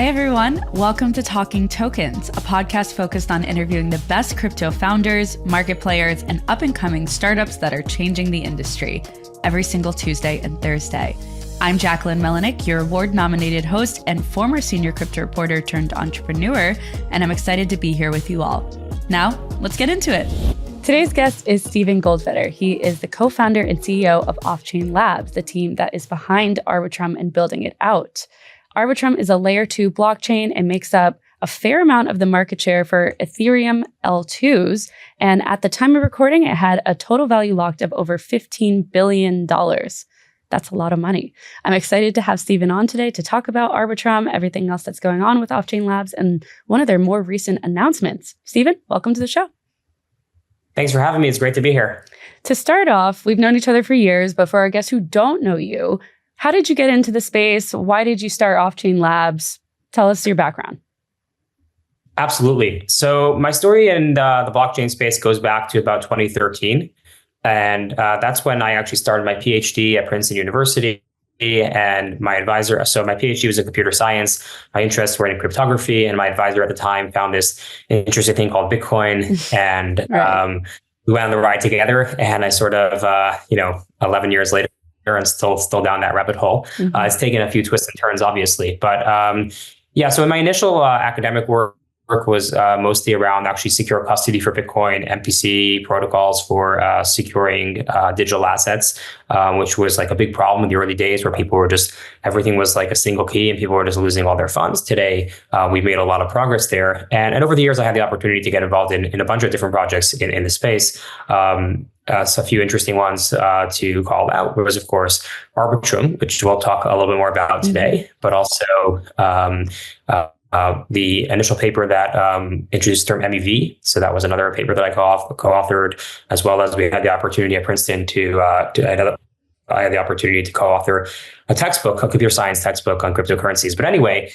Hey everyone, welcome to Talking Tokens, a podcast focused on interviewing the best crypto founders, market players, and up-and-coming startups that are changing the industry every single Tuesday and Thursday. I'm Jacquelyn Melinek, your award-nominated host and former senior crypto reporter turned entrepreneur, and I'm excited to be here with you all. Now, let's get into it. Today's guest is Steven Goldfeder. He is the co-founder and CEO of Offchain Labs, the team that is behind Arbitrum and building it out. Arbitrum is a layer 2 blockchain and makes up a fair amount of the market share for Ethereum L2s. And at the time of recording, it had a total value locked of over $15 billion. That's a lot of money. I'm excited to have Steven on today to talk about Arbitrum, everything else that's going on with Offchain Labs, and one of their more recent announcements. Steven, welcome to the show. Thanks for having me. It's great to be here. To start off, we've known each other for years, but for our guests who don't know you, how did you get into the space? Why did you start Offchain Labs? Tell us your background. Absolutely. So my story in the blockchain space goes back to about 2013. And that's when I actually started my PhD at Princeton University. And my advisor, so my PhD was in computer science. My interests were in cryptography. And my advisor at the time found this interesting thing called Bitcoin. And right. We went on the ride together. And I sort of, 11 years later, and still down that rabbit hole. Mm-hmm. It's taken a few twists and turns, obviously. But so in my initial academic work was mostly around actually secure custody for Bitcoin, MPC protocols for securing digital assets, which was like a big problem in the early days where people were just, everything was like a single key and people were just losing all their funds. Today, we've made a lot of progress there. And over the years, I had the opportunity to get involved in a bunch of different projects in the space. So a few interesting ones to call out was, of course, Arbitrum, which we'll talk a little bit more about today, but also the initial paper that introduced the term MEV. So that was another paper that I co-authored, as well as we had the opportunity at Princeton I had the opportunity to co-author a computer science textbook on cryptocurrencies. But anyway,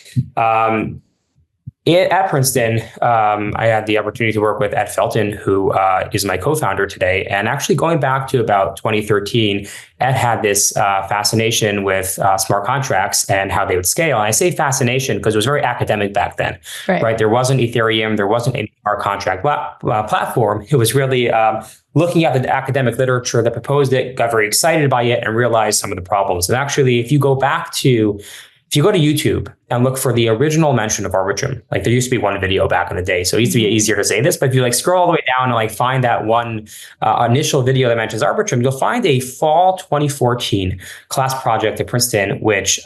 at Princeton, I had the opportunity to work with Ed Felton, who is my co-founder today. And actually going back to about 2013, Ed had this fascination with smart contracts and how they would scale. And I say fascination because it was very academic back then, right? There wasn't Ethereum, there wasn't any smart contract platform. It was really looking at the academic literature that proposed it, got very excited by it, and realized some of the problems. And actually, if you go to YouTube and look for the original mention of Arbitrum, like there used to be one video back in the day, so it used to be easier to say this, but if you scroll all the way down and find that one initial video that mentions Arbitrum, you'll find a fall 2014 class project at Princeton, which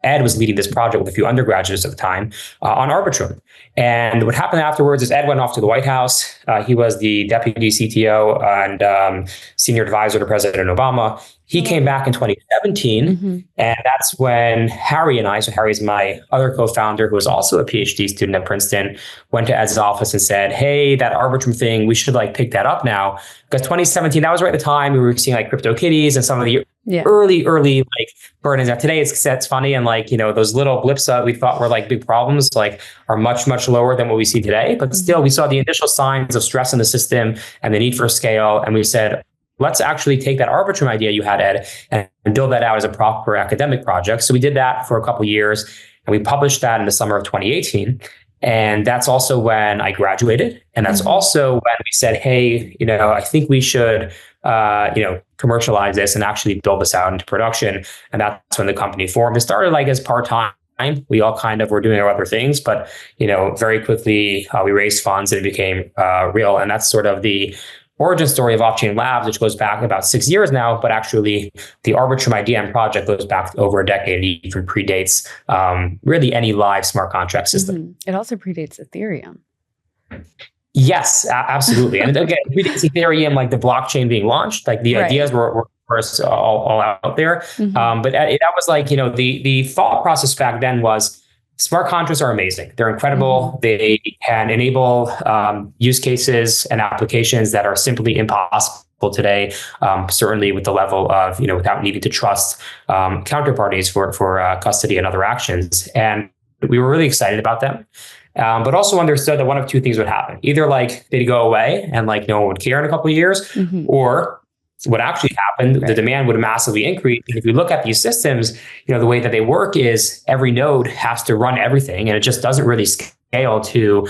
Ed was leading this project with a few undergraduates at the time on Arbitrum. And what happened afterwards is Ed went off to the White House. He was the deputy CTO and senior advisor to President Obama. He came back in 2017, and that's when Harry and I, so Harry's my other co-founder, who was also a PhD student at Princeton, went to Ed's office and said, hey, that Arbitrum thing, we should pick that up now. Because 2017, that was right at the time we were seeing CryptoKitties and some of the early burdens. Now today it's funny, and those little blips that we thought were big problems are much, much lower than what we see today. But still, we saw the initial signs of stress in the system and the need for scale. And we said, let's actually take that Arbitrum idea you had, Ed, and build that out as a proper academic project. So we did that for a couple of years, and we published that in the summer of 2018. And that's also when I graduated. And that's also when we said, hey, I think we should, commercialize this and actually build this out into production. And that's when the company formed. It started as part-time. We all kind of were doing our other things, but, very quickly we raised funds and it became real. And that's sort of the origin story of Offchain Labs, which goes back about 6 years now, but actually the Arbitrum idea and project goes back over a decade. It even predates really any live smart contract system. It also predates Ethereum. Yes, absolutely. And again, it predates Ethereum, the blockchain being launched, the ideas were all out there. But that was the thought process back then was, smart contracts are amazing. They're incredible. They can enable use cases and applications that are simply impossible today, certainly with the level of, without needing to trust counterparties for custody and other actions. And we were really excited about them. But also understood that one of two things would happen. Either they'd go away and no one would care in a couple of years, or what actually happened, the demand would massively increase. And if you look at these systems, the way that they work is every node has to run everything, and it just doesn't really scale to,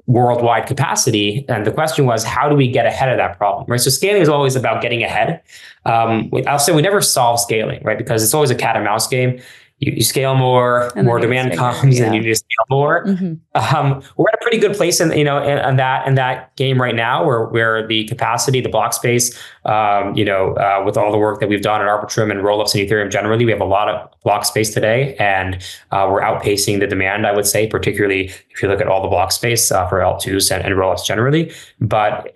worldwide capacity. And the question was, how do we get ahead of that problem, right? So scaling is always about getting ahead. I'll say we never solve scaling, right? Because it's always a cat and mouse game. You scale more demand comes, and you need to scale more. We're at a pretty good place in that game right now, where the capacity, the block space, with all the work that we've done at Arbitrum and rollups and Ethereum generally, we have a lot of block space today, and we're outpacing the demand, I would say, particularly if you look at all the block space for L2s and rollups generally. But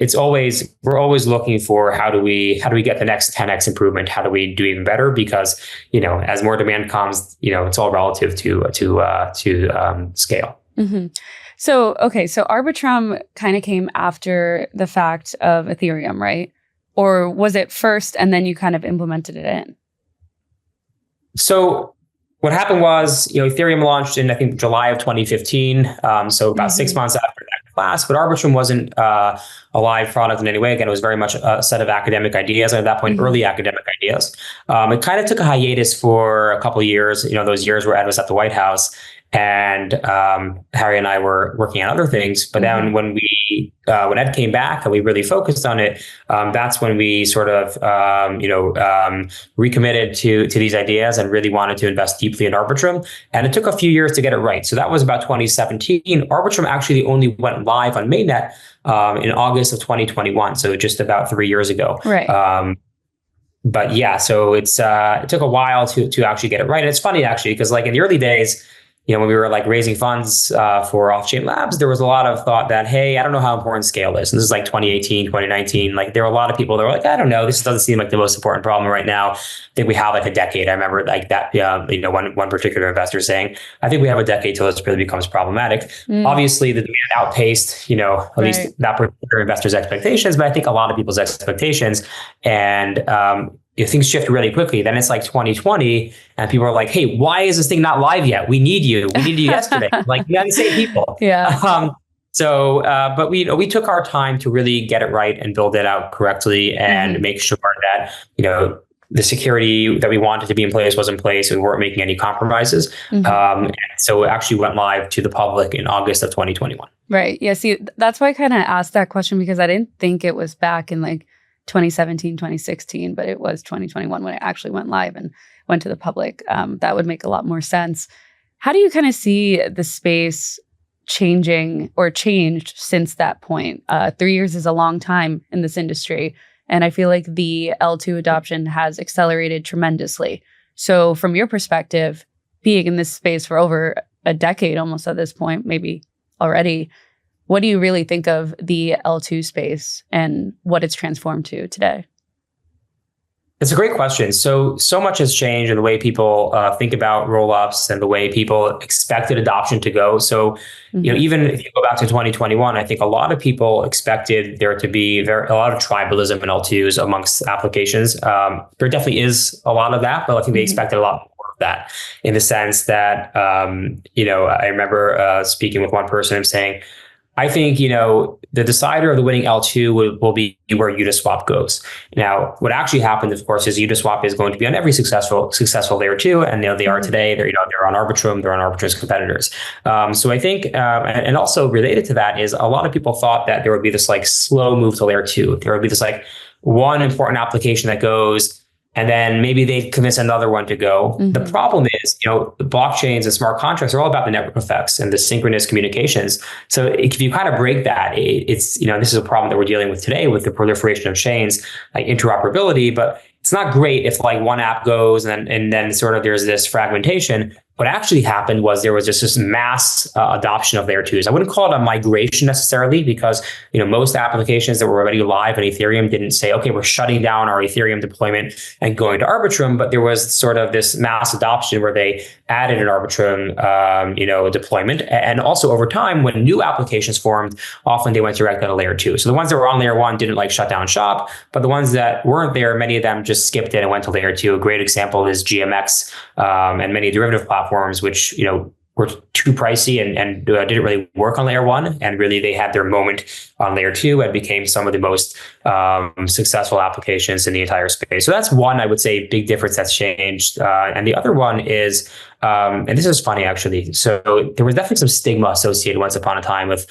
we're always looking for how do we get the next 10x improvement? How do we do even better? Because as more demand comes, it's all relative to scale. Mm-hmm. So Arbitrum kind of came after the fact of Ethereum, right? Or was it first and then you kind of implemented it in? So what happened was, Ethereum launched in, I think, July of 2015. So about 6 months after that class, but Arbitrum wasn't a live product in any way. Again, it was very much a set of academic ideas, and at that point, early academic ideas. It kind of took a hiatus for a couple of years, those years where Ed was at the White House, and Harry and I were working on other things. But then when Ed came back and we really focused on it, that's when we sort of recommitted to these ideas and really wanted to invest deeply in Arbitrum. And it took a few years to get it right. So that was about 2017. Arbitrum actually only went live on mainnet in August of 2021, so just about 3 years ago. Right. But yeah, so it took a while to actually get it right. And it's funny actually, because like in the early days, when we were like raising funds for Offchain Labs, there was a lot of thought that, hey, I don't know how important scale is. And this is like 2018, 2019. Like there were a lot of people that were like, I don't know, this doesn't seem like the most important problem right now. I think we have like a decade. I remember like that, one particular investor saying, I think we have a decade till this really becomes problematic. Obviously, the demand outpaced, at least that particular investor's expectations, but I think a lot of people's expectations. And things shift really quickly. Then it's like 2020 and people are like, hey, why is this thing not live yet? We need you. We needed you yesterday. Like, you got the same people. Yeah. But we took our time to really get it right and build it out correctly and make sure that, the security that we wanted to be in place was in place. We weren't making any compromises. And so it actually went live to the public in August of 2021. Right. Yeah. See, that's why I kind of asked that question, because I didn't think it was back in like 2017, 2016, but it was 2021 when it actually went live and went to the public. That would make a lot more sense. How do you kind of see the space changing or changed since that point? 3 years is a long time in this industry, and I feel like the L2 adoption has accelerated tremendously. So from your perspective, being in this space for over a decade almost at this point, maybe already, what do you really think of the L2 space and what it's transformed to today? It's a great question. So much has changed in the way people think about rollups and the way people expected adoption to go. So, even if you go back to 2021, I think a lot of people expected there to be a lot of tribalism in L2s amongst applications. There definitely is a lot of that, but I think they expected a lot more of that, in the sense that, I remember speaking with one person and saying, I think, the decider of the winning L2 will be where Uniswap goes. Now, what actually happened, of course, is Uniswap is going to be on every successful layer 2, and they are today. They're on Arbitrum. They're on Arbitrum's competitors. So I think, and also related to that is a lot of people thought that there would be this like slow move to layer 2. There would be this like one important application that goes, and then maybe they'd convince another one to go. The problem is, the blockchains and smart contracts are all about the network effects and the synchronous communications. So if you kind of break that, it's, this is a problem that we're dealing with today with the proliferation of chains, like interoperability, but it's not great if like one app goes and then sort of there's this fragmentation. What actually happened was there was just this mass adoption of layer 2s. I wouldn't call it a migration necessarily, because most applications that were already live in Ethereum didn't say, okay, we're shutting down our Ethereum deployment and going to Arbitrum. But there was sort of this mass adoption where they added an Arbitrum deployment. And also over time, when new applications formed, often they went direct on a layer 2. So the ones that were on layer 1 didn't like shut down shop, but the ones that weren't there, many of them just skipped it and went to layer 2. A great example is GMX and many derivative platforms, which were too pricey and didn't really work on layer one. And really they had their moment on layer two and became some of the most successful applications in the entire space. So that's one, I would say, big difference that's changed. And the other one is, and this is funny actually. So there was definitely some stigma associated once upon a time with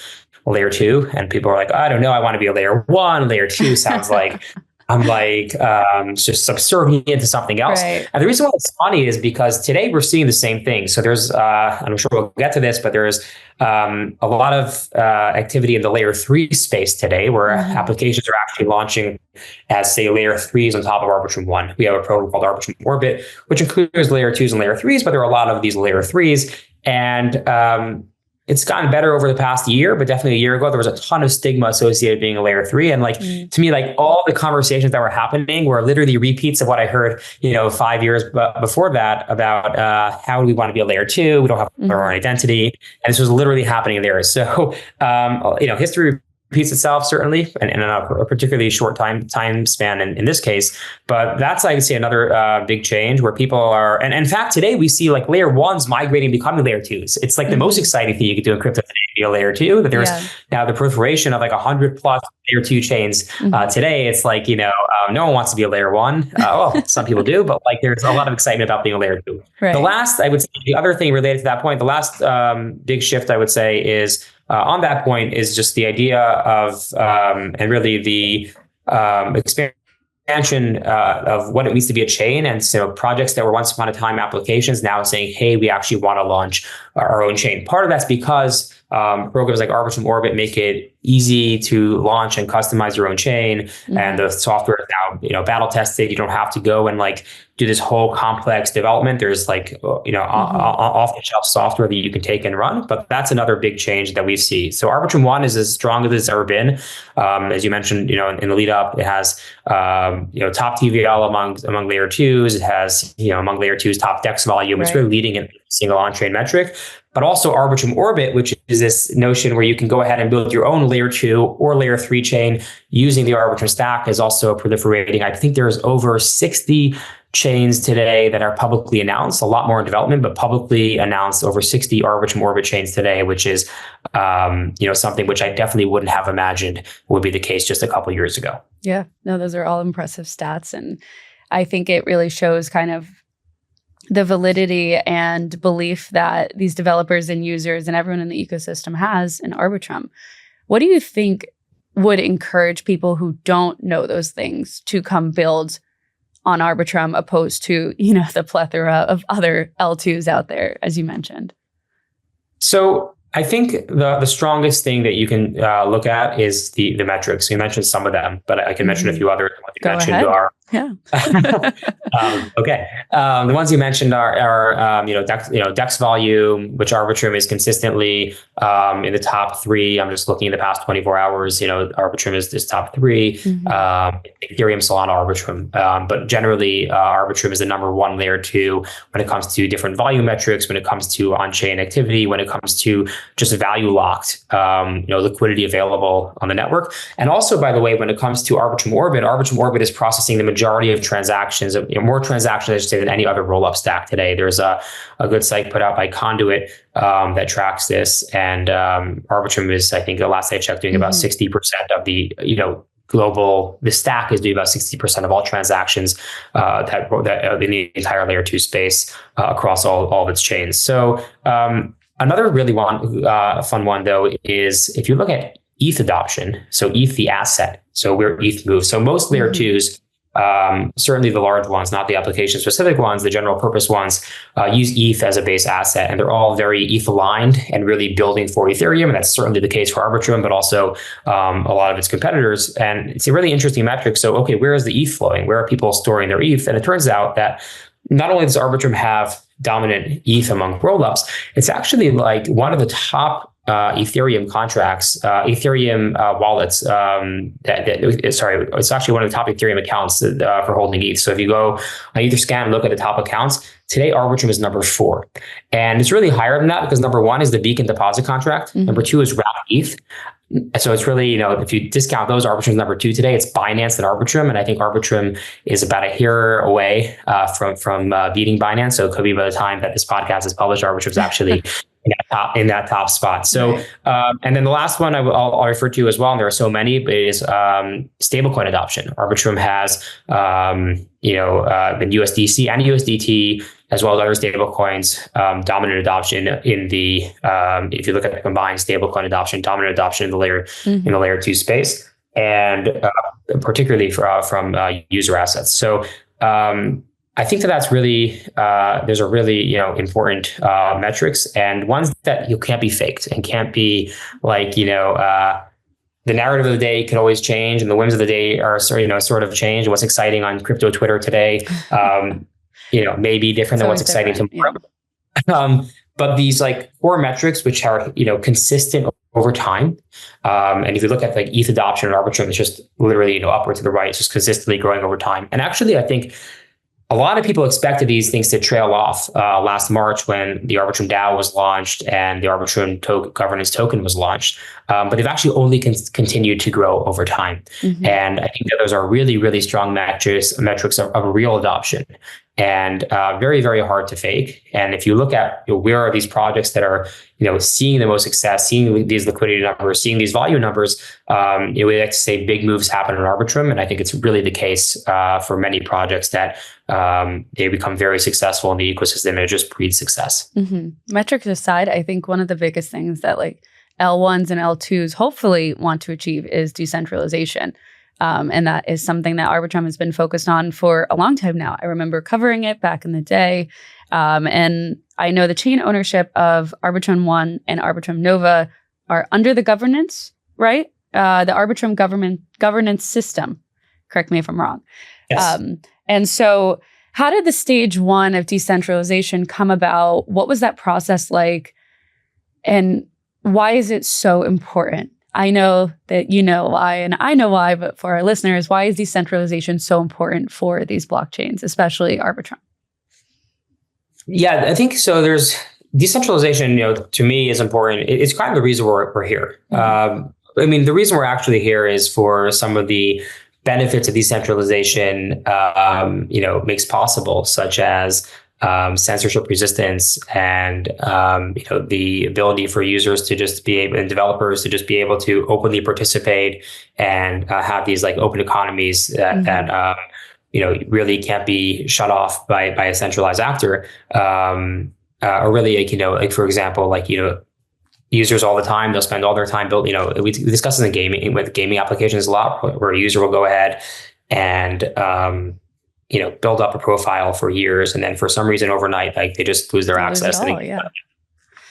layer two, and people are like, I don't know, I want to be a layer one. Layer two sounds like I'm like just subservient into something else. Right. And the reason why it's funny is because today we're seeing the same thing. So there's, I'm sure we'll get to this, but there's a lot of activity in the layer three space today, where applications are actually launching as, say, layer threes on top of Arbitrum 1. We have a program called Arbitrum Orbit, which includes layer twos and layer threes, but there are a lot of these layer threes. And it's gotten better over the past year, but definitely a year ago, there was a ton of stigma associated with being a layer three. And like, to me, like all the conversations that were happening were literally repeats of what I heard, 5 years before that about how do we want to be a layer two? We don't have our own identity. And this was literally happening there. So, history repeats itself, certainly, and in a particularly short time span in this case. But that's, I would say, another big change where people are, and in fact, today we see like layer ones migrating, becoming layer twos. It's like the most exciting thing you could do in crypto today, be a layer two. That there's now the proliferation of like 100 plus layer two chains. Today, it's like, no one wants to be a layer one. Well, some people do, but like there's a lot of excitement about being a layer two. Right. The last, I would say, the other thing related to that point, the last big shift I would say is, on that point, is just the idea of, and really the expansion of what it means to be a chain. And so projects that were once upon a time applications now saying, hey, we actually want to launch our own chain. Part of that's because programs like Arbitrum Orbit make it easy to launch and customize your own chain. And the software is now, battle tested. You don't have to go and like do this whole complex development. There's like, off the shelf software that you can take and run, but that's another big change that we see. So Arbitrum 1 is as strong as it's ever been. As you mentioned, in the lead up, it has, top TVL among layer twos. It has, among layer twos, top DEX volume. It's really leading in a single on-chain metric. But also Arbitrum Orbit, which is this notion where you can go ahead and build your own layer two or layer three chain using the Arbitrum stack, is also proliferating. I think there's over 60 chains today that are publicly announced, a lot more in development, but publicly announced over 60 Arbitrum Orbit chains today, which is, something which I definitely wouldn't have imagined would be the case just a couple of years ago. Yeah, no, those are all impressive stats. And I think it really shows kind of the validity and belief that these developers and users and everyone in the ecosystem has in Arbitrum. What do you think would encourage people who don't know those things to come build on Arbitrum, opposed to, the plethora of other L2s out there, as you mentioned? So I think the strongest thing that you can look at is the metrics. You mentioned some of them, but I can mention a few others. Go ahead. Okay. The ones you mentioned are DEX volume, which Arbitrum is consistently in the top three. I'm just looking in the past 24 hours. Arbitrum is top three. Ethereum, Solana, Arbitrum, but generally Arbitrum is the number one layer two when it comes to different volume metrics, when it comes to on-chain activity, when it comes to just value locked, liquidity available on the network. And also, by the way, when it comes to Arbitrum Orbit is processing the majority of transactions, more transactions, I should say, than any other rollup stack today. There's a good site put out by Conduit that tracks this, and Arbitrum is, I think, the last I checked, doing about 60% of the global. The stack is doing about 60% of all transactions that in the entire layer two space across all of its chains. So another really fun one though is if you look at ETH adoption. So ETH, the asset. So where ETH moves. So most layer twos, certainly the large ones, not the application specific ones, the general purpose ones, use ETH as a base asset, and they're all very ETH aligned and really building for Ethereum. And that's certainly the case for Arbitrum, but also a lot of its competitors. And it's a really interesting metric. So, okay, where is the ETH flowing? Where are people storing their ETH? And it turns out that not only does Arbitrum have dominant ETH among rollups, it's actually like one of the top Ethereum contracts, Ethereum wallets. It's actually one of the top Ethereum accounts for holding ETH. So if you go on Etherscan and look at the top accounts, today Arbitrum is number 4. And it's really higher than that because number 1 is the Beacon deposit contract. Number 2 is Wrapped ETH. So it's really, if you discount those, Arbitrum's number 2 today. It's Binance and Arbitrum, and I think Arbitrum is about a year away from beating Binance. So it could be by the time that this podcast is published, Arbitrum's actually in that top spot. So, and then the last one I'll refer to as well, and there are so many, but it is stablecoin adoption. Arbitrum has been USDC and USDT, as well as other stablecoins, dominant adoption in the if you look at the combined stablecoin adoption, dominant adoption in the layer 2 space, and particularly from user assets. So I think that's really there's a really important metrics, and ones that you can't be faked and can't be like the narrative of the day can always change, and the whims of the day are sort of change. What's exciting on crypto Twitter today, may be different than what's exciting tomorrow. Yeah. But these like core metrics, which are consistent over time, and if you look at like ETH adoption and Arbitrum, it's just literally upward to the right. It's just consistently growing over time. And actually, I think a lot of people expected these things to trail off last March when the Arbitrum DAO was launched and the Arbitrum governance token was launched. But they've actually only continued to grow over time. And I think that those are really, really strong metrics of real adoption, and very, very hard to fake. And if you look at where are these projects that are seeing the most success, seeing these liquidity numbers, seeing these volume numbers, we like to say big moves happen in Arbitrum. And I think it's really the case for many projects that they become very successful in the ecosystem, and it just breeds success. Metrics aside, I think one of the biggest things that like L1s and L2s hopefully want to achieve is decentralization. And that is something that Arbitrum has been focused on for a long time now. I remember covering it back in the day. And I know the chain ownership of Arbitrum One and Arbitrum Nova are under the governance, right? The Arbitrum governance system. Correct me if I'm wrong. Yes. And so how did the stage 1 of decentralization come about? What was that process like? And why is it so important? I know that you know why, and I know why, but for our listeners, why is decentralization so important for these blockchains, especially Arbitrum? Yeah, I think so. There's decentralization, to me is important. It's kind of the reason we're here. The reason we're actually here is for some of the benefits of decentralization, makes possible, such as censorship resistance and the ability for users to just be able, and developers to just be able to openly participate and have these like open economies that really can't be shut off by a centralized actor, or really like for example users all the time, they'll spend all their time building, we discuss this in gaming with gaming applications a lot, where a user will go ahead and build up a profile for years, and then for some reason overnight, like they just lose their access.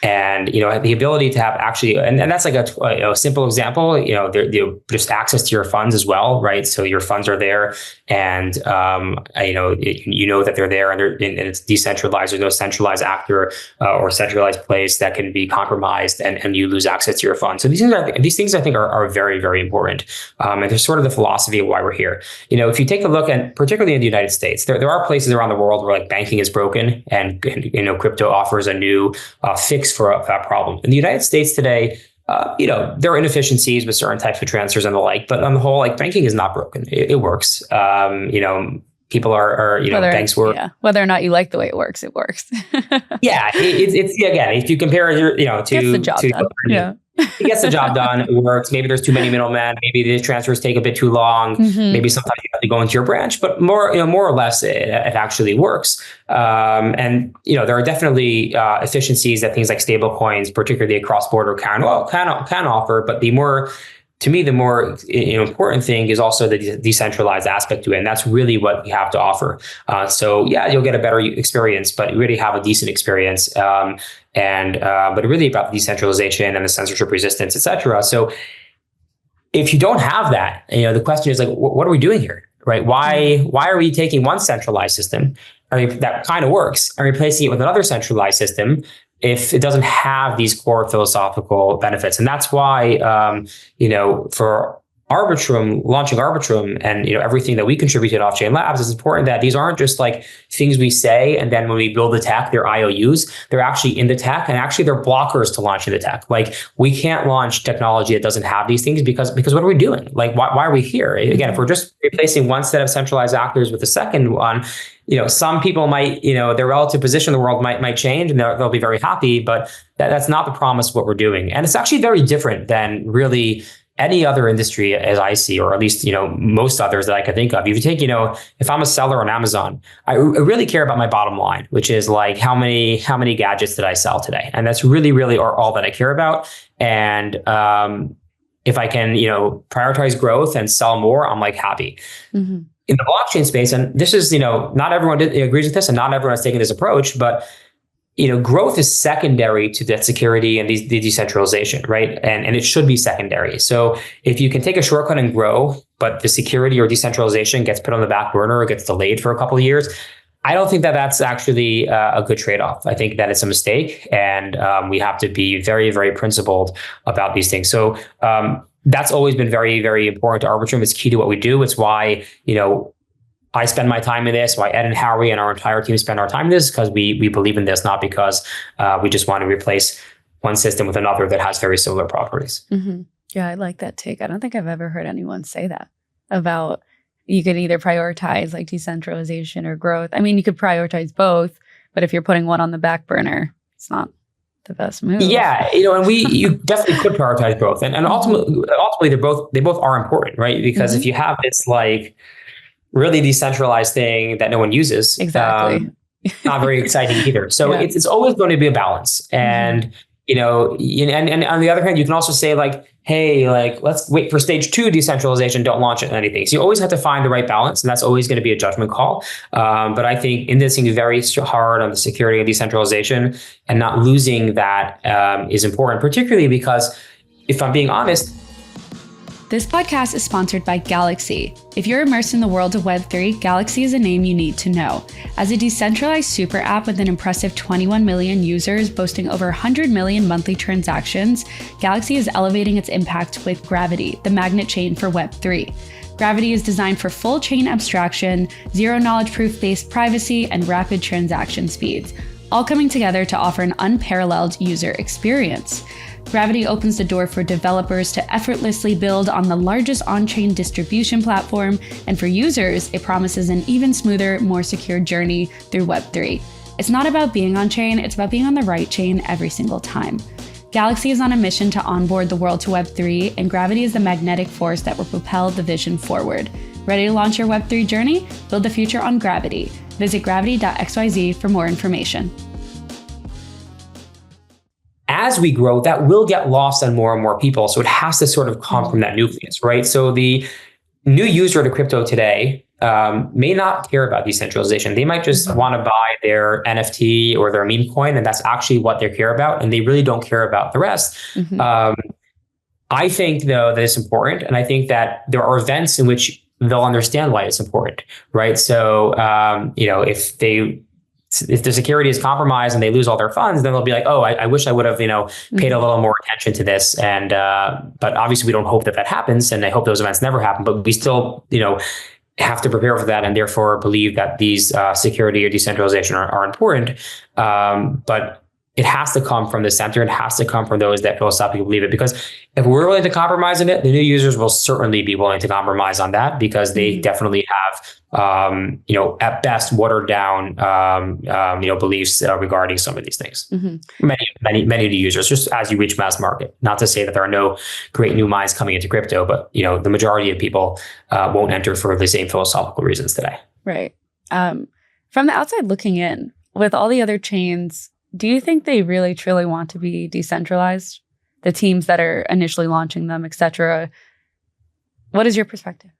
And the ability to have actually, and that's like a simple example. They're just access to your funds as well, right? So your funds are there, and that they're there, and it's decentralized. There's no centralized actor or centralized place that can be compromised, and you lose access to your funds. So these things I think are very, very important, and there's sort of the philosophy of why we're here. If you take a look at, particularly in the United States, there are places around the world where like banking is broken, and crypto offers a new fix for that problem. In the United States today, there are inefficiencies with certain types of transfers and the like, but on the whole, like banking is not broken. It works. People are banks work. Yeah. Whether or not you like the way it works, it works. Yeah, it's again, if you compare to the job done. Yeah. It gets the job done. It works. Maybe there's too many middlemen. Maybe the transfers take a bit too long. Maybe sometimes you have to go into your branch, but more or less, it actually works. And there are definitely efficiencies that things like stable coins, particularly cross-border, can offer. But the more important thing is also the decentralized aspect to it, and that's really what we have to offer. So yeah, you'll get a better experience, but you really have a decent experience. But really about the decentralization and the censorship resistance, et cetera. So if you don't have that, the question is like, what are we doing here, right? Why are we taking one centralized system, that kind of works, and replacing it with another centralized system if it doesn't have these core philosophical benefits? And that's why, for launching Arbitrum and everything that we contribute to at Offchain Labs, it's important that these aren't just like things we say and then when we build the tech, they're IOUs. They're actually in the tech, and actually they're blockers to launching the tech. Like, we can't launch technology that doesn't have these things because what are we doing? Like, why are we here? Again, if we're just replacing one set of centralized actors with a second one, some people might, their relative position in the world might change and they'll be very happy, but that's not the promise of what we're doing. And it's actually very different than really any other industry as I see, or at least, most others that I can think of. If you take, if I'm a seller on Amazon, I really care about my bottom line, which is like how many gadgets did I sell today? And that's really, really all that I care about. And if I can, prioritize growth and sell more, I'm like happy. Mm-hmm. In the blockchain space, and this is, not everyone agrees with this and not everyone's taking this approach, but growth is secondary to that security and the decentralization, right? And it should be secondary. So if you can take a shortcut and grow, but the security or decentralization gets put on the back burner or gets delayed for a couple of years, I don't think that that's actually a good trade-off. I think that it's a mistake, and we have to be very, very principled about these things. So that's always been very, very important to Arbitrum. It's key to what we do. It's why, I spend my time in this, why Ed and Harry and our entire team spend our time in this, because we believe in this, not because we just want to replace one system with another that has very similar properties. Mm-hmm. Yeah, I like that take. I don't think I've ever heard anyone say that about you can either prioritize like decentralization or growth. I mean, you could prioritize both, but if you're putting one on the back burner, it's not the best move. Yeah, and you definitely could prioritize both. And ultimately they both are important, right? Because if you have this like really decentralized thing that no one uses. Exactly. Not very exciting either. So it's always going to be a balance. And, and on the other hand, you can also say like, hey, like, let's wait for stage 2 decentralization. Don't launch it in anything. So you always have to find the right balance. And that's always going to be a judgment call. But I think indexing is very hard on the security and decentralization, and not losing that is important, particularly because if I'm being honest, this podcast is sponsored by Galaxy. If you're immersed in the world of Web3, Galaxy is a name you need to know. As a decentralized super app with an impressive 21 million users boasting over 100 million monthly transactions, Galaxy is elevating its impact with Gravity, the magnet chain for Web3. Gravity is designed for full chain abstraction, zero knowledge proof-based privacy, and rapid transaction speeds, all coming together to offer an unparalleled user experience. Gravity opens the door for developers to effortlessly build on the largest on-chain distribution platform, and for users, it promises an even smoother, more secure journey through Web3. It's not about being on-chain, it's about being on the right chain every single time. Galaxy is on a mission to onboard the world to Web3, and Gravity is the magnetic force that will propel the vision forward. Ready to launch your Web3 journey? Build the future on Gravity. Visit gravity.xyz for more information. As we grow, that will get lost on more and more people. So it has to sort of come from that nucleus, right? So the new user to crypto today may not care about decentralization. They might just want to buy their NFT or their meme coin, and that's actually what they care about. And they really don't care about the rest. I think, though, that it's important. And I think that there are events in which they'll understand why it's important, right? So, if the security is compromised and they lose all their funds, then they'll be like, oh, I wish I would have, paid a little more attention to this. And, but obviously we don't hope that happens. And I hope those events never happen, but we still, have to prepare for that and therefore believe that these security or decentralization are important. But it has to come from the center. It has to come from those that philosophically believe it. Because if we're willing to compromise on it, the new users will certainly be willing to compromise on that, because they definitely have, at best, watered down, beliefs regarding some of these things. Many of the users, just as you reach mass market. Not to say that there are no great new minds coming into crypto, but the majority of people won't enter for the same philosophical reasons today. Right. From the outside looking in, with all the other chains, do you think they really truly want to be decentralized? The teams that are initially launching them, et cetera. What is your perspective?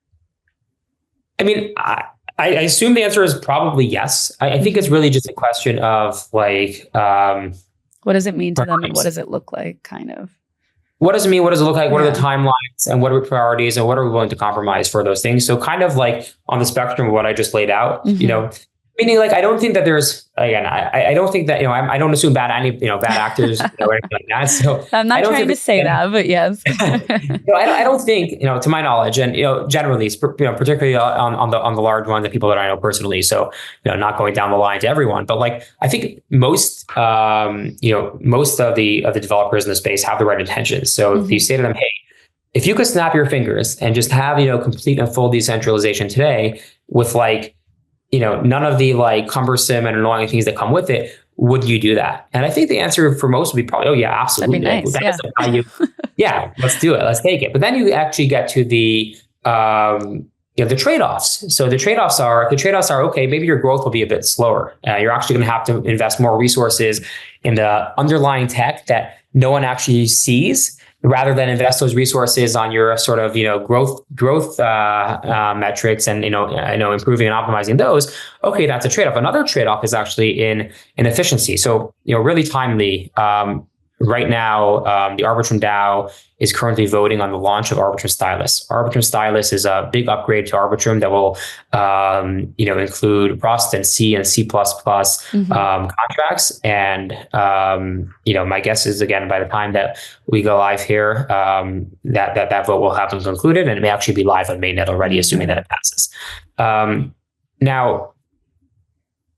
I mean, I assume the answer is probably yes. I think it's really just a question of like, what does it mean to them, and what does it look like, kind of? What does it mean? What does it look like? What are the timelines, and what are priorities, and what are we willing to compromise for those things? So kind of like on the spectrum of what I just laid out, Meaning, like, I don't think that there's, again, I don't think that, I don't assume bad actors, or anything like that. So I'm I not don't trying think to say that, but yes. I don't think, to my knowledge, and, generally, particularly on the large ones, the people that I know personally. So, not going down the line to everyone, but like, I think most of the developers in the space have the right intentions. So if you say to them, hey, if you could snap your fingers and just have, complete and full decentralization today with, like, none of the, like, cumbersome and annoying things that come with it, would you do that? And I think the answer for most would be probably, oh yeah, absolutely. That'd be nice. Like, that is the value. Yeah, let's do it. Let's take it. But then you actually get to the trade-offs. So the trade-offs are, okay, maybe your growth will be a bit slower. You're actually going to have to invest more resources in the underlying tech that no one actually sees, rather than invest those resources on your sort of, growth metrics and, improving and optimizing those. Okay, that's a trade-off. Another trade-off is actually in efficiency. So, really timely. Right now, the Arbitrum DAO is currently voting on the launch of Arbitrum Stylus. Arbitrum Stylus is a big upgrade to Arbitrum that will, include Rust and C and C++ contracts. And, my guess is, again, by the time that we go live here, that vote will have been concluded, and it may actually be live on mainnet already, assuming that it passes. Now,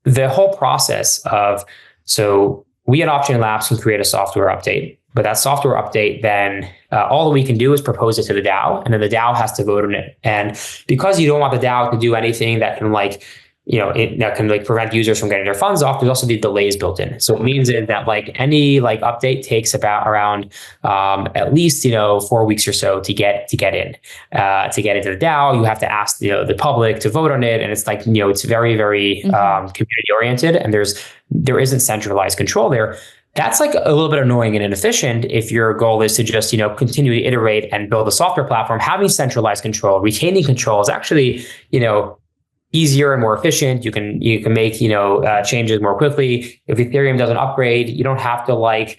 the whole process of, so we at Offchain Labs can create a software update, but that software update, then all we can do is propose it to the DAO, and then the DAO has to vote on it. And because you don't want the DAO to do anything that can, like, that can, like, prevent users from getting their funds off, there's also the delays built in. So it means that, like, any, like, update takes around at least 4 weeks or so to get in. To get into the DAO, you have to ask the public to vote on it, and it's like, it's very, very community oriented, and there isn't centralized control there. That's, like, a little bit annoying and inefficient if your goal is to just, continue to iterate and build a software platform. Having centralized control, retaining control is actually, easier and more efficient. You can make, changes more quickly. If Ethereum doesn't upgrade, you don't have to, like,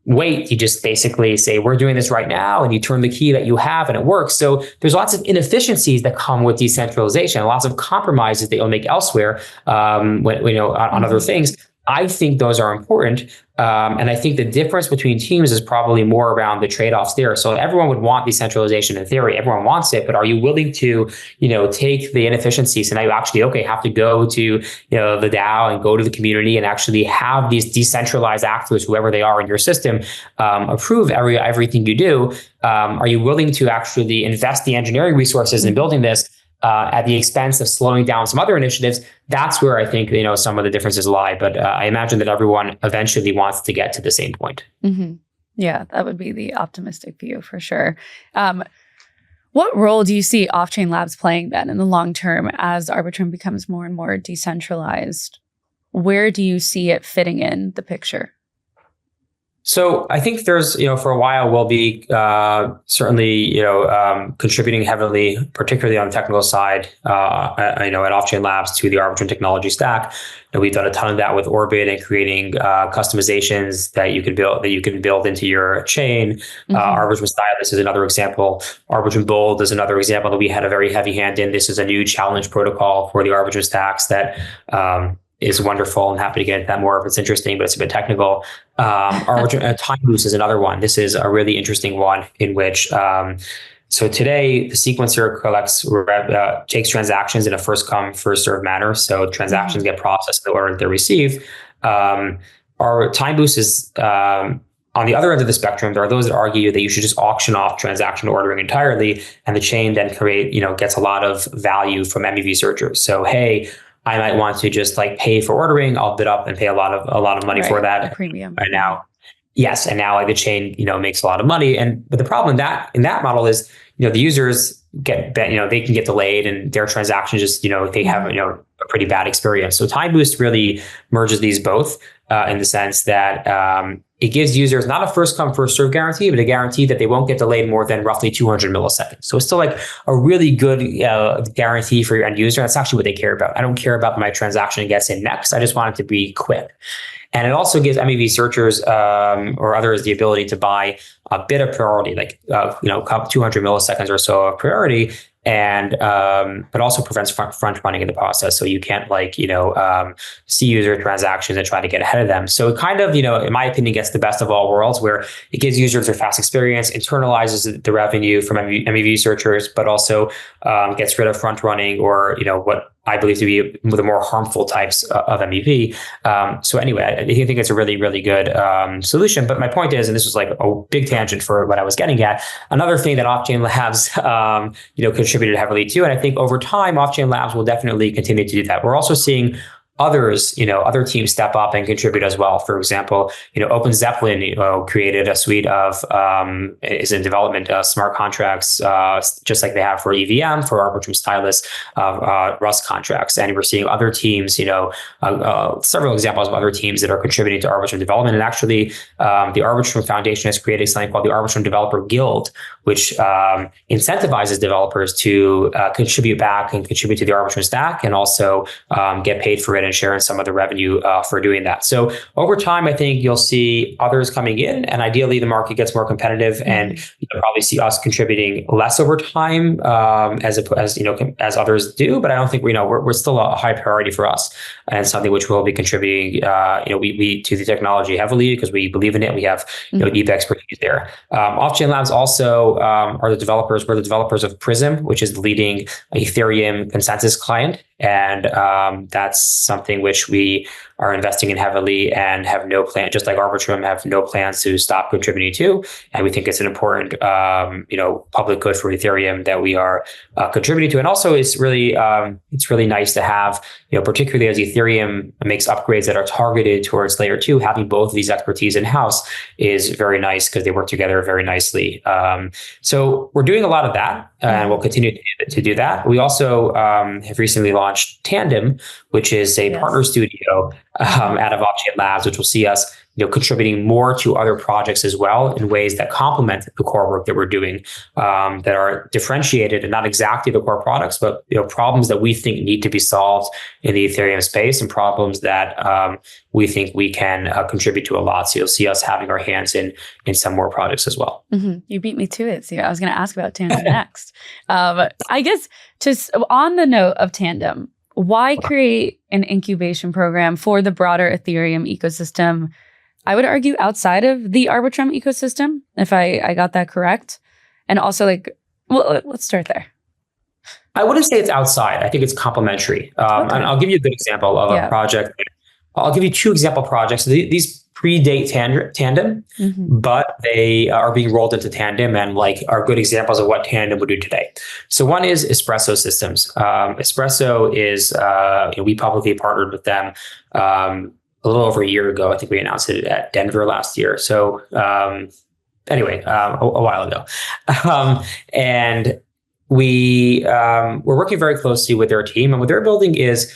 wait. You just basically say, we're doing this right now, and you turn the key that you have and it works. So there's lots of inefficiencies that come with decentralization, lots of compromises that you'll make elsewhere, on other things. I think those are important. And I think the difference between teams is probably more around the trade-offs there. So everyone would want decentralization in theory. Everyone wants it, but are you willing to, take the inefficiencies? And now you actually, have to go to, the DAO and go to the community and actually have these decentralized actors, whoever they are in your system, approve everything you do. Are you willing to actually invest the engineering resources in building this, at the expense of slowing down some other initiatives? That's where I think, some of the differences lie. But I imagine that everyone eventually wants to get to the same point. Yeah, that would be the optimistic view for sure. What role do you see Offchain Labs playing then in the long term as Arbitrum becomes more and more decentralized? Where do you see it fitting in the picture? So I think there's, for a while we'll be certainly, contributing heavily, particularly on the technical side, at Offchain Labs to the Arbitrum technology stack. And we've done a ton of that with Orbit and creating customizations that you can build into your chain. Arbitrum Stylus is another example. Arbitrum Bold is another example that we had a very heavy hand in. This is a new challenge protocol for the Arbitrum stacks that is wonderful. I'm happy to get into that more if it's interesting, but it's a bit technical. Time Boost is another one. This is a really interesting one in which, so today the sequencer takes transactions in a first come, first served manner. So transactions get processed in the order that they're received. Our Time Boost is, on the other end of the spectrum, there are those that argue that you should just auction off transaction ordering entirely, and the chain then gets a lot of value from MEV searchers. So, hey, I might want to just, like, pay for ordering. I'll bid up and pay a lot of money for that. A premium. Right now. Yes. And now, like, the chain, makes a lot of money. But the problem in that model is, the users they can get delayed, and their transactions just, they have, a pretty bad experience. So Time Boost really merges these both, in the sense that, it gives users not a first come, first serve guarantee, but a guarantee that they won't get delayed more than roughly 200 milliseconds. So it's still, like, a really good guarantee for your end user. That's actually what they care about. I don't care about my transaction gets in next. I just want it to be quick. And it also gives MEV searchers or others the ability to buy a bit of priority, like 200 milliseconds or so of priority. and but also prevents front running in the process. So you can't see user transactions and try to get ahead of them. So it kind of, in my opinion, gets the best of all worlds, where it gives users a fast experience, internalizes the revenue from MEV searchers, but also gets rid of front running, or what I believe to be the more harmful types of MEV. So anyway, I think it's a really, really good solution. But my point is, and this was like a big tangent for what I was getting at, another thing that Offchain Labs, contributed heavily to, and I think over time, Offchain Labs will definitely continue to do that. We're also seeing others, other teams step up and contribute as well. For example, Open Zeppelin created a suite of is in development smart contracts, just like they have for EVM, for Arbitrum Stylus, Rust contracts. And we're seeing other teams, several examples of other teams that are contributing to Arbitrum development. And actually, the Arbitrum Foundation has created something called the Arbitrum Developer Guild, which incentivizes developers to contribute back and contribute to the Arbitrum stack, and also get paid for it and share in some of the revenue for doing that. So over time, I think you'll see others coming in, and ideally the market gets more competitive, and you'll probably see us contributing less over time as others do. But I don't think we're still a high priority for us, and something which we'll be contributing we to the technology heavily because we believe in it. We have deep expertise there. Offchain Labs also are the developers. We're the developers of Prysm, which is the leading Ethereum consensus client. And that's something which we are investing in heavily and have no plan, just like Arbitrum, have no plans to stop contributing to. And we think it's an important, public good for Ethereum that we are contributing to. And also, it's really nice to have, particularly as Ethereum makes upgrades that are targeted towards layer 2, having both of these expertise in house is very nice because they work together very nicely. So we're doing a lot of that, and we'll continue to do that. We also have recently launched Tandem, which is a partner studio out of Offchain Labs, which will see us contributing more to other projects as well in ways that complement the core work that we're doing, that are differentiated and not exactly the core products, but problems that we think need to be solved in the Ethereum space, and problems that we think we can contribute to a lot. So you'll see us having our hands in some more projects as well. Mm-hmm. You beat me to it. So I was going to ask about Tandem next. I guess just on the note of Tandem, why create an incubation program for the broader Ethereum ecosystem? I would argue outside of the Arbitrum ecosystem, if I got that correct. And also let's start there. I wouldn't say it's outside. I think it's complementary. And I'll give you a good example of a project. I'll give you two example projects. These predate Tandem, but they are being rolled into Tandem and are good examples of what Tandem would do today. So one is Espresso Systems. Espresso is, we publicly partnered with them a little over a year ago. I think we announced it at Denver last year. So anyway, a while ago. And we're working very closely with their team, and what they're building is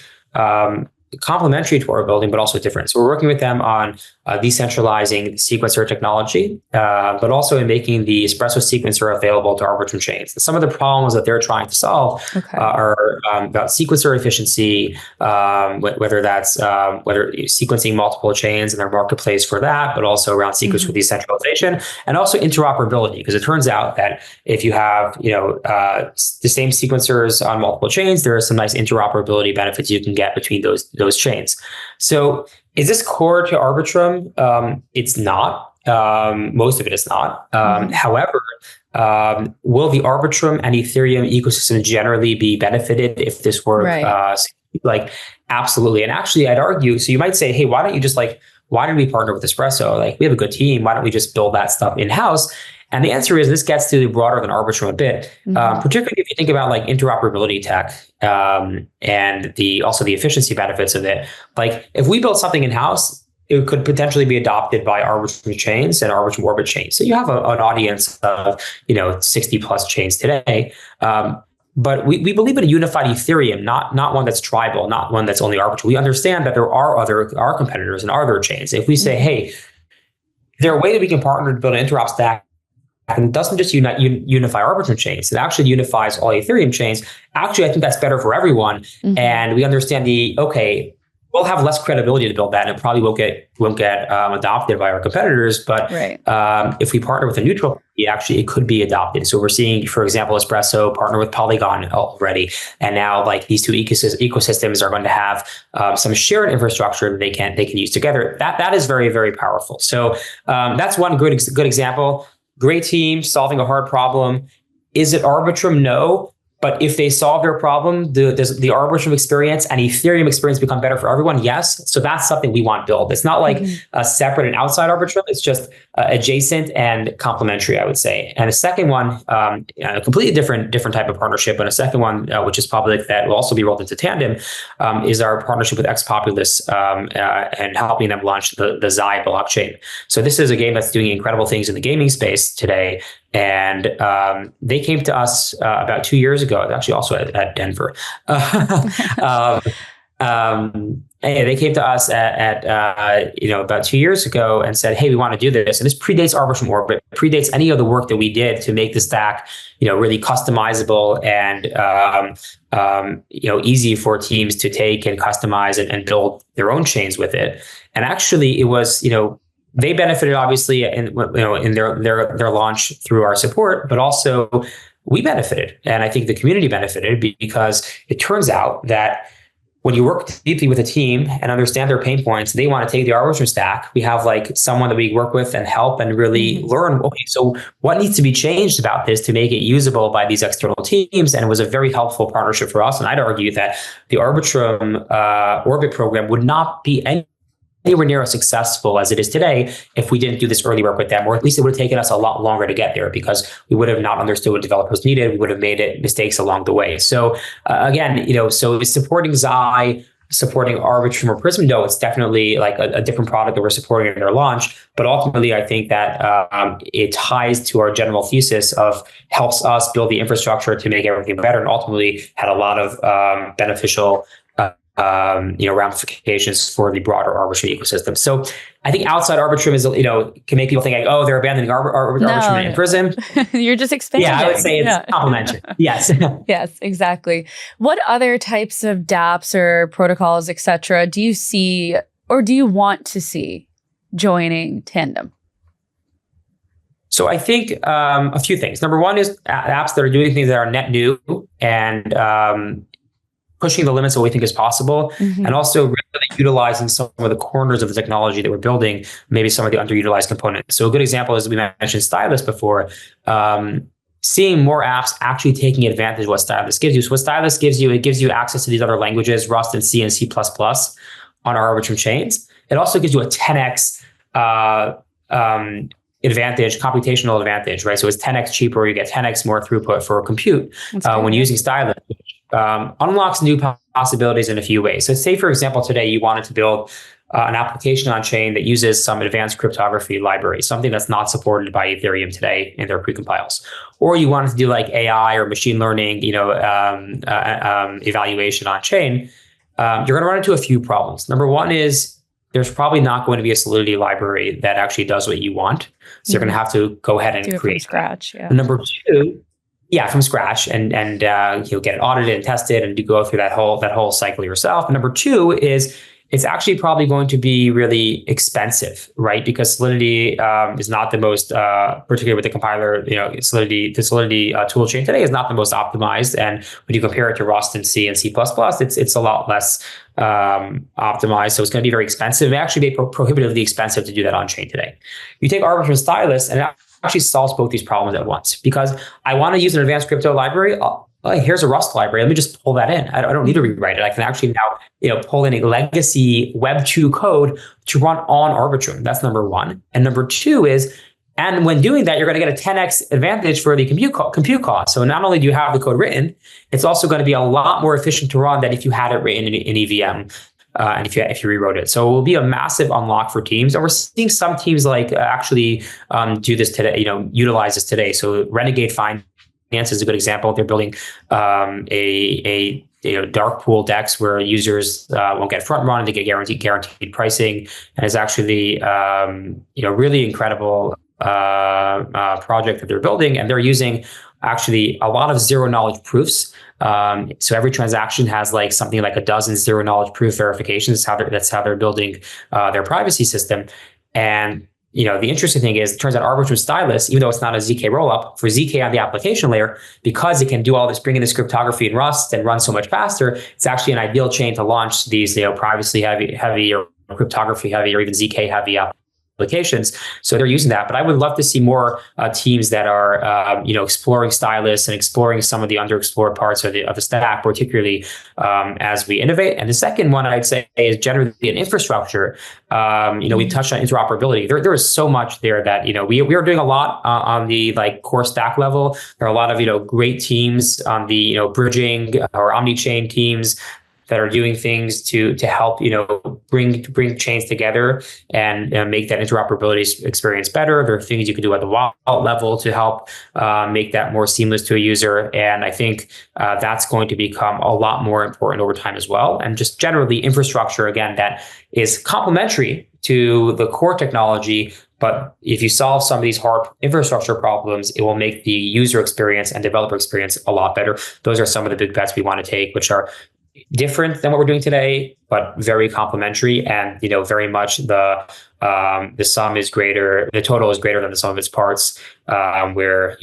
complementary to our building, but also different. So we're working with them on decentralizing the sequencer technology, but also in making the Espresso sequencer available to Arbitrum chains. Some of the problems that they're trying to solve are about sequencer efficiency, whether that's whether sequencing multiple chains in their marketplace for that, but also around sequencer decentralization, and also interoperability, because it turns out that if you have the same sequencers on multiple chains, there are some nice interoperability benefits you can get between those chains. So is this core to Arbitrum? It's not. Most of it is not. However, will the Arbitrum and Ethereum ecosystem generally be benefited if this were absolutely? And actually, I'd argue, so you might say, hey, why don't we partner with Espresso? We have a good team. Why don't we just build that stuff in-house? And the answer is this gets to broader than Arbitrum a bit, particularly if you think about interoperability tech and also the efficiency benefits of it. If we build something in-house, it could potentially be adopted by Arbitrum chains and Arbitrum Orbit chains. So you have an audience of 60 plus chains today. But we believe in a unified Ethereum, not one that's tribal, not one that's only Arbitrum. We understand that there are our competitors and other chains. If we say, hey, is there a way that we can partner to build an interop stack? And it doesn't just unify Arbitrum chains, it actually unifies all Ethereum chains. Actually, I think that's better for everyone. And we understand we'll have less credibility to build that, and it probably won't get adopted by our competitors. But if we partner with a neutral, it could be adopted. So we're seeing, for example, Espresso partner with Polygon already, and now like these two ecosystems are going to have some shared infrastructure that they can use together. That is very, very powerful. So that's one good example. Great team solving a hard problem. Is it Arbitrum? No. But if they solve their problem, the Arbitrum experience and Ethereum experience become better for everyone? Yes. So that's something we want built. It's not like a separate and outside Arbitrum. It's just adjacent and complementary, I would say. And a second one, a completely different type of partnership. And a second one, which is public, that will also be rolled into Tandem, is our partnership with X-Populous and helping them launch the Zai blockchain. So this is a game that's doing incredible things in the gaming space today. And they came to us about 2 years ago, actually also at Denver. They came to us at about 2 years ago and said, hey, we want to do this. And this predates Arbitrum Orbit, predates any of the work that we did to make the stack, really customizable and easy for teams to take and customize and build their own chains with it. And actually, it was, they benefited obviously in their launch through our support, but also we benefited. And I think the community benefited because it turns out that when you work deeply with a team and understand their pain points, they want to take the Arbitrum stack. We have like someone that we work with and help and really learn, okay, so what needs to be changed about this to make it usable by these external teams? And it was a very helpful partnership for us. And I'd argue that the Arbitrum Orbit program would not be anywhere near as successful as it is today if we didn't do this early work with them, or at least it would have taken us a lot longer to get there because we would have not understood what developers needed. We would have made mistakes along the way. So again, so supporting Zai, supporting Arbitrum or Prysm, no, it's definitely like a different product that we're supporting in their launch. But ultimately, I think that it ties to our general thesis of helps us build the infrastructure to make everything better, and ultimately had a lot of beneficial ramifications for the broader Arbitrum ecosystem. So I think outside Arbitrum is, can make people think like, oh, they're abandoning Arbitrum and Prysm. You're just expanding. Yeah, I would say it's complementary. Yes. Yes, exactly. What other types of dApps or protocols, et cetera, do you see or do you want to see joining Tandem? So I think a few things. Number one is apps that are doing things that are net new and pushing the limits of what we think is possible, and also really utilizing some of the corners of the technology that we're building, maybe some of the underutilized components. So a good example is we mentioned Stylus before, seeing more apps actually taking advantage of what Stylus gives you. So what Stylus gives you, it gives you access to these other languages, Rust and C and C++ on our Arbitrum chains. It also gives you a 10x advantage, computational advantage, right? So it's 10x cheaper, you get 10x more throughput for compute when using Stylus. Unlocks new possibilities in a few ways. So say, for example, today you wanted to build an application on chain that uses some advanced cryptography library, something that's not supported by Ethereum today in their precompiles. Or you wanted to do like AI or machine learning, evaluation on chain. You're going to run into a few problems. Number one is there's probably not going to be a Solidity library that actually does what you want. So you're going to have to go ahead and create from scratch. Yeah. Number two, from scratch, and you'll get it audited and tested, and you go through that whole cycle yourself. And number two is it's actually probably going to be really expensive, right? Because Solidity is not the most, particularly with the compiler, the Solidity tool chain today is not the most optimized. And when you compare it to Rust and C and C++, it's a lot less optimized. So it's going to be very expensive. It actually be prohibitively expensive to do that on chain today. You take Arbitrum Stylus, and it actually solves both these problems at once, because I want to use an advanced crypto library. Here's a Rust library. Let me just pull that in. I don't need to rewrite it. I can actually now, pull in a legacy Web 2 code to run on Arbitrum. That's number one. And number two is, and when doing that, you're going to get a 10x advantage for the compute cost. So not only do you have the code written, it's also going to be a lot more efficient to run than if you had it written in EVM. And if you rewrote it. So it will be a massive unlock for teams. And we're seeing some teams actually do this today, utilize this today. So Renegade Finance is a good example. They're building a dark pool DEX where users won't get front run, they get guaranteed pricing. And it's actually really incredible project that they're building. And they're using actually a lot of zero knowledge proofs So every transaction has like something like a dozen zero knowledge proof verifications. That's how they're building their privacy system. And the interesting thing is, it turns out Arbitrum Stylus, even though it's not a ZK rollup, for ZK on the application layer, because it can do all this, bring in this cryptography and Rust and run so much faster, it's actually an ideal chain to launch these, privacy heavy or cryptography heavy or even ZK heavy applications. So they're using that. But I would love to see more teams that are, exploring Stylus and exploring some of the underexplored parts of the stack, particularly as we innovate. And the second one I'd say is generally in infrastructure. We touched on interoperability. There is so much there that, we are doing a lot on the like core stack level. There are a lot of, great teams on the, bridging or omni-chain teams that are doing things to help bring chains together and make that interoperability experience better. There are things you can do at the wallet level to help make that more seamless to a user, and I think that's going to become a lot more important over time as well. And just generally infrastructure, again, that is complementary to the core technology. But if you solve some of these hard infrastructure problems, it will make the user experience and developer experience a lot better. Those are some of the big bets we want to take, which are different than what we're doing today, but very complementary. And very much the sum is greater, the total is greater than the sum of its parts. Where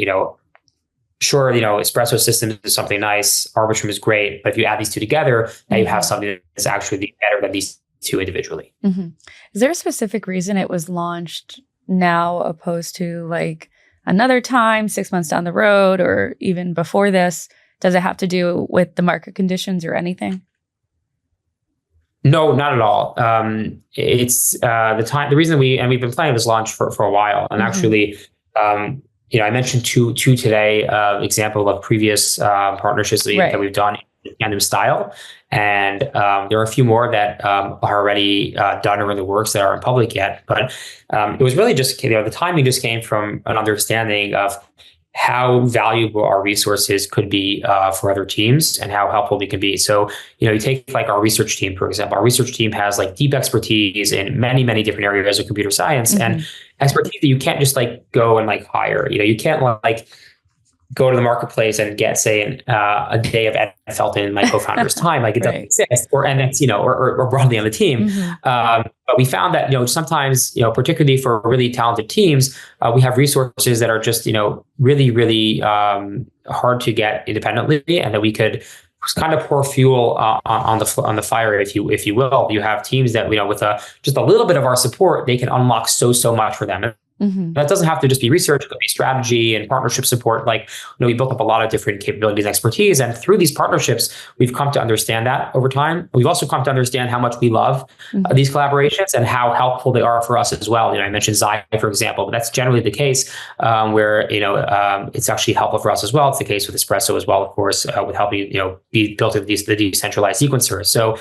sure, espresso system is something nice, Arbitrum is great, but if you add these two together, now you have something that's actually better than these two individually. Mm-hmm. Is there a specific reason it was launched now opposed to like another time, 6 months down the road, or even before this? Does it have to do with the market conditions or anything? No, not at all. It's the reason we've been planning this launch for a while. And actually, I mentioned two today, example of previous partnerships that we've done in Tandem style. And there are a few more that are already done or in the works that aren't public yet. But it was really just, the timing just came from an understanding of how valuable our resources could be for other teams and how helpful we can be. So, you take like our research team, for example. Our research team has like deep expertise in many, many different areas of computer science and expertise that you can't just like go and like hire. You can't like go to the marketplace and get, say, a day of Ed Felten, my co-founder's time. Like it doesn't exist, or broadly on the team. But we found that, sometimes, particularly for really talented teams, we have resources that are just, really, really hard to get independently, and that we could kind of pour fuel on the fire, if you will. You have teams that, with just a little bit of our support, they can unlock so much for them. That doesn't have to just be research, it could be strategy and partnership support. Like, we built up a lot of different capabilities and expertise. And through these partnerships, we've come to understand that over time. We've also come to understand how much we love these collaborations and how helpful they are for us as well. I mentioned Zai, for example, but that's generally the case where, it's actually helpful for us as well. It's the case with Espresso as well, of course, with helping, be built into the decentralized sequencers. So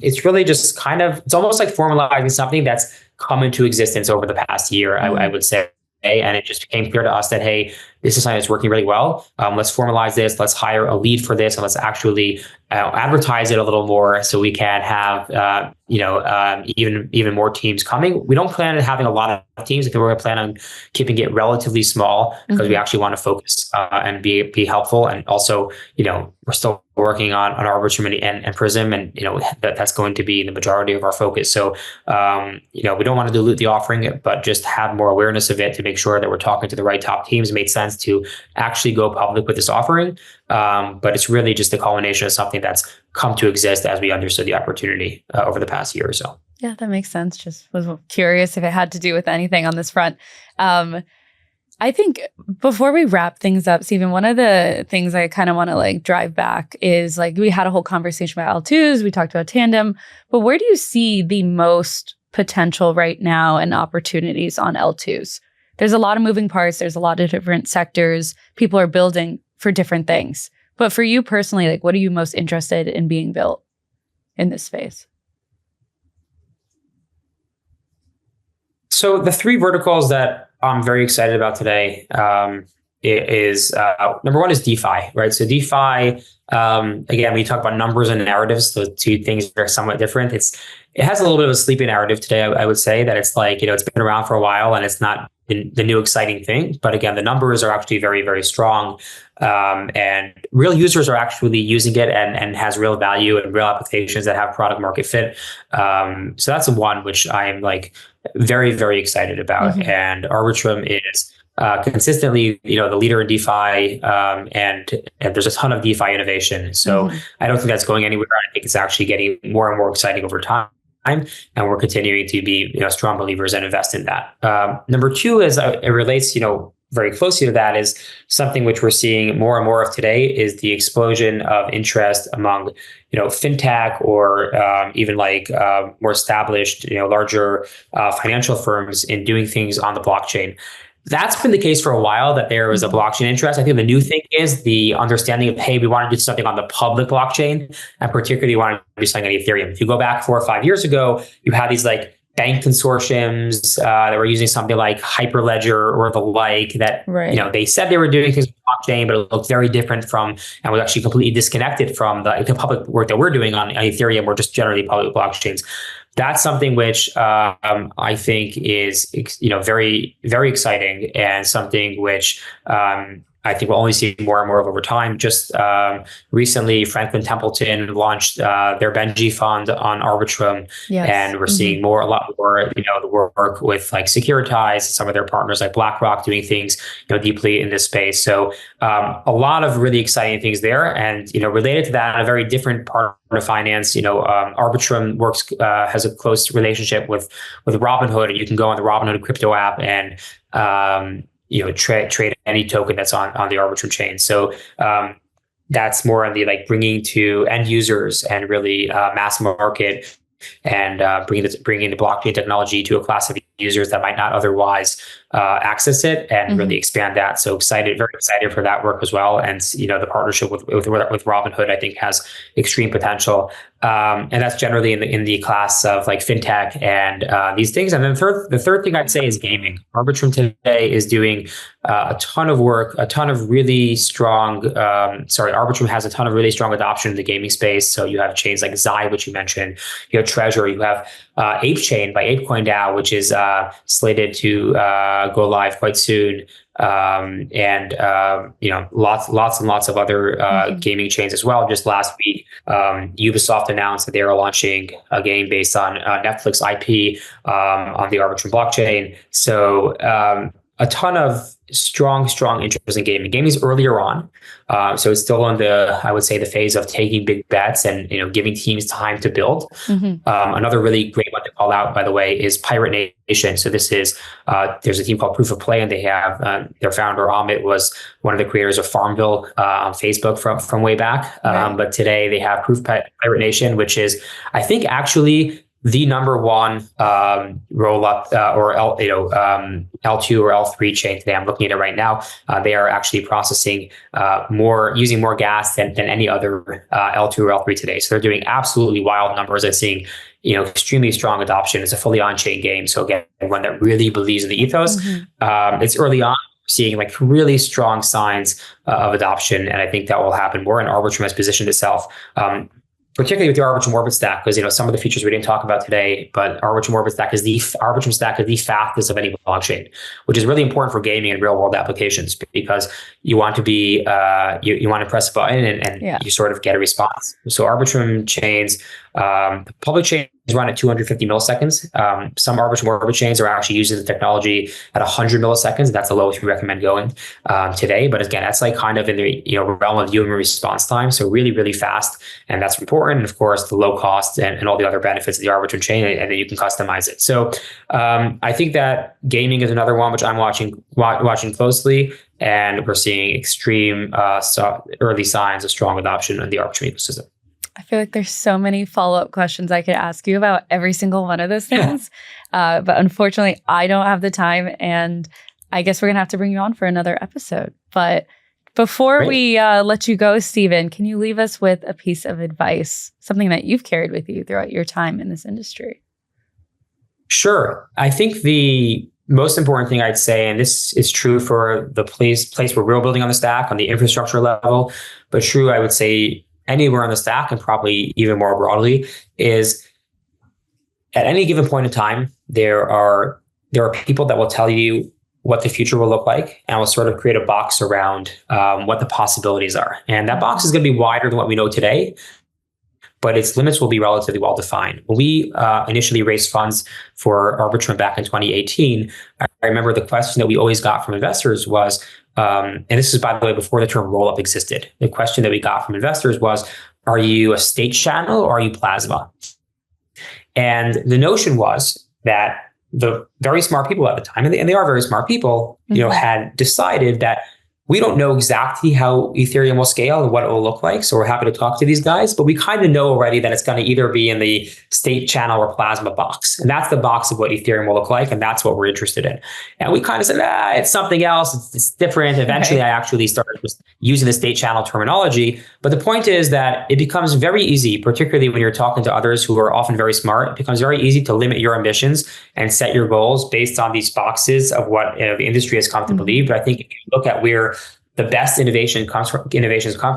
it's really just it's almost like formalizing something that's come into existence over the past year, I would say. And it just became clear to us that, hey, this is something that's working really well. Let's formalize this. Let's hire a lead for this, and let's actually advertise it a little more so we can have even more teams coming. We don't plan on having a lot of teams. I think we're going to plan on keeping it relatively small because we actually want to focus and be helpful. And also, we're still working on Arbitrum and Prysm, and that's going to be the majority of our focus. So we don't want to dilute the offering, but just have more awareness of it to make sure that we're talking to the right top teams. It made sense to actually go public with this offering, but it's really just the culmination of something that's come to exist as we understood the opportunity over the past year or so. Yeah, that makes sense. Just was curious if it had to do with anything on this front. I think before we wrap things up, Steven, one of the things I kind of want to drive back is we had a whole conversation about L2s, we talked about Tandem, but where do you see the most potential right now and opportunities on L2s? There's a lot of moving parts. There's a lot of different sectors. People are building for different things. But for you personally, what are you most interested in being built in this space? So the three verticals that I'm very excited about today is number one is DeFi, right? So DeFi, again, we talk about numbers and narratives. Those two things are somewhat different. It has a little bit of a sleepy narrative today. I would say that it's it's been around for a while and it's not the new exciting thing. But again, the numbers are actually very, very strong. And real users are actually using it and has real value and real applications that have product market fit. So that's the one which I am like very, very excited about. Mm-hmm. And Arbitrum is consistently, the leader in DeFi, and there's a ton of DeFi innovation. So mm-hmm. I don't think that's going anywhere. I think it's actually getting more and more exciting over time. And we're continuing to be, strong believers and invest in that. Number two is it relates, very closely to that is something which we're seeing more and more of today is the explosion of interest among, fintech or even like more established, larger financial firms in doing things on the blockchain. That's been the case for a while, that there was a blockchain interest. I think the new thing is the understanding of, hey, we want to do something on the public blockchain, and particularly want to do something on Ethereum. If you go back 4 or 5 years ago, you had these like bank consortiums that were using something like Hyperledger or the like that, right. They said they were doing things on blockchain, but it looked very different from, and was actually completely disconnected from the public work that we're doing on Ethereum or just generally public blockchains. That's something which I think is, very, very exciting, and something which I think we'll only see more and more of over time. Just recently, Franklin Templeton launched their Benji fund on Arbitrum, yes. And we're seeing a lot more, the work with like Securitize, some of their partners like BlackRock doing things, deeply in this space. So a lot of really exciting things there, and related to that, a very different part of finance. Arbitrum works has a close relationship with Robinhood, and you can go on the Robinhood crypto app and trade any token that's on the Arbitrum chain. So that's more on the like bringing to end users and really mass market, and bringing the blockchain technology to a class of users that might not otherwise access it, and really expand that. So very excited for that work as well. And the partnership with Robinhood, I think, has extreme potential. And that's generally in the class of like fintech and these things. And then the third thing I'd say is gaming. Arbitrum today is doing a ton of work, a ton of really strong. Arbitrum has a ton of really strong adoption in the gaming space. So you have chains like Zai, which you mentioned. You have Treasure. You have ApeChain by ApeCoin DAO, which is slated to go live quite soon. And lots and lots of other gaming chains as well. Just last week, Ubisoft announced that they are launching a game based on Netflix IP on the Arbitrum blockchain. So a ton of strong interest in gaming. Gaming is earlier on, so it's still in I would say, the phase of taking big bets and giving teams time to build. Another really great one to call out, by the way, is Pirate Nation. So this is there's a team called Proof of Play, and they have their founder Amit was one of the creators of Farmville on Facebook from way back. Right. But today they have Pirate Nation, which is, I think, actually the number one roll up or L2 or L3 chain today. I'm looking at it right now. They are actually processing using more gas than any other L2 or L3 today. So they're doing absolutely wild numbers and seeing extremely strong adoption. It's a fully on-chain game. So again, one that really believes in the ethos. It's early on, seeing like really strong signs of adoption, and I think that will happen more. And Arbitrum has positioned itself. Particularly with the Arbitrum Orbit Stack, because some of the features we didn't talk about today, but Arbitrum Orbit Stack is the fastest of any blockchain, which is really important for gaming and real world applications, because you want to be you want to press a button and you sort of get a response. So Arbitrum chains, the public chain is run at 250 milliseconds. Some Arbitrum Orbit chains are actually using the technology at 100 milliseconds. That's the lowest we recommend going today. But again, that's like kind of in the realm of human response time. So really, really fast, and that's important. And of course, the low cost and all the other benefits of the Arbitrum chain, and then you can customize it. So I think that gaming is another one which I'm watching closely, and we're seeing extreme early signs of strong adoption in the Arbitrum ecosystem. I feel like there's so many follow-up questions I could ask you about every single one of those things. But unfortunately, I don't have the time, and I guess we're going to have to bring you on for another episode. But before we let you go, Steven, can you leave us with a piece of advice, something that you've carried with you throughout your time in this industry? Sure. I think the most important thing I'd say, and this is true for the place where we're building on the stack, on the infrastructure level, but true, I would say, anywhere on the stack, and probably even more broadly, is at any given point in time, there are people that will tell you what the future will look like, and we'll sort of create a box around what the possibilities are. And that box is going to be wider than what we know today, but its limits will be relatively well defined. When we initially raised funds for Arbitrum back in 2018, I remember the question that we always got from investors was, and this is, by the way, before the term roll-up existed. The question that we got from investors was, are you a state channel or are you plasma? And the notion was that the very smart people at the time, and they are very smart people, had decided that we don't know exactly how Ethereum will scale and what it will look like. So we're happy to talk to these guys, but we kind of know already that it's going to either be in the state channel or plasma box. And that's the box of what Ethereum will look like. And that's what we're interested in. And we kind of said, it's something else. It's different. Eventually, I actually started just using the state channel terminology. But the point is that it becomes very easy, particularly when you're talking to others who are often very smart, it becomes very easy to limit your ambitions and set your goals based on these boxes of what the industry has come to believe. But I think if you look at where the best innovations come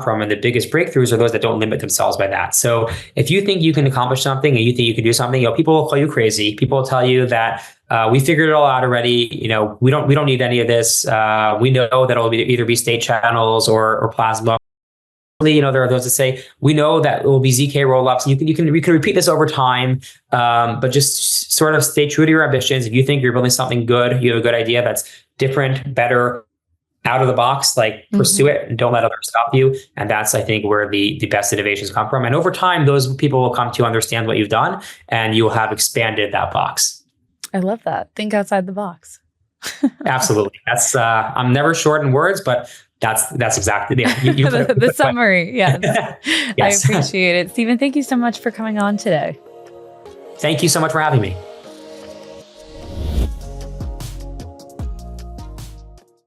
from, and the biggest breakthroughs are those that don't limit themselves by that. So if you think you can accomplish something and you think you can do something, people will call you crazy. People will tell you that we figured it all out already. We don't need any of this. We know that it'll either be state channels or plasma. There are those that say, we know that it will be ZK rollups. You can repeat this over time, but just sort of stay true to your ambitions. If you think you're building something good, you have a good idea that's different, better, out of the box, pursue it and don't let others stop you. And that's, I think, where the best innovations come from. And over time, those people will come to understand what you've done, and you will have expanded that box. I love that. Think outside the box. Absolutely. That's I'm never short in words, but that's exactly the summary. Yes. Yes. I appreciate it. Steven, thank you so much for coming on today. Thank you so much for having me.